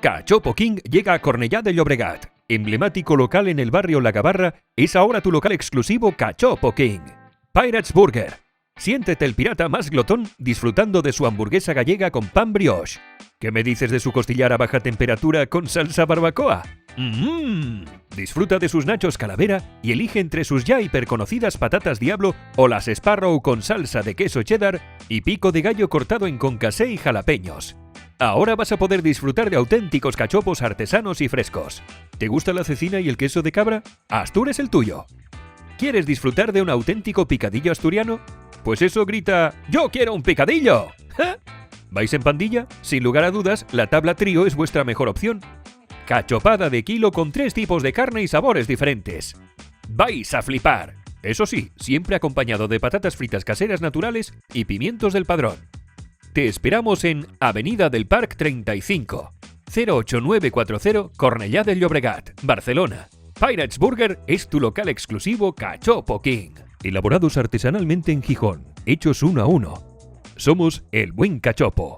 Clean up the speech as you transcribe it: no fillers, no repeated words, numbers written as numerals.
Cachopo King llega a Cornellá de Llobregat. Emblemático local en el barrio La Gabarra, es ahora tu local exclusivo Cachopo King. Pirates Burger. Siéntete el pirata más glotón disfrutando de su hamburguesa gallega con pan brioche. ¿Qué me dices de su costillar a baja temperatura con salsa barbacoa? Disfruta de sus nachos calavera y elige entre sus ya hiperconocidas patatas Diablo o las Sparrow con salsa de queso cheddar y pico de gallo cortado en concassé y jalapeños. Ahora vas a poder disfrutar de auténticos cachopos artesanos y frescos. ¿Te gusta la cecina y el queso de cabra? Astur es el tuyo. ¿Quieres disfrutar de un auténtico picadillo asturiano? Pues eso grita ¡Yo quiero un picadillo! ¿Ja? ¿Vais en pandilla? Sin lugar a dudas, la tabla trío es vuestra mejor opción. Cachopada de kilo con 3 tipos de carne y sabores diferentes. ¡Vais a flipar! Eso sí, siempre acompañado de patatas fritas caseras naturales y pimientos del Padrón. Te esperamos en Avenida del Parc 35, 08940 Cornellá de Llobregat, Barcelona. Pirates Burger es tu local exclusivo Cachopo King. Elaborados artesanalmente en Gijón, hechos uno a uno. Somos el Buen Cachopo.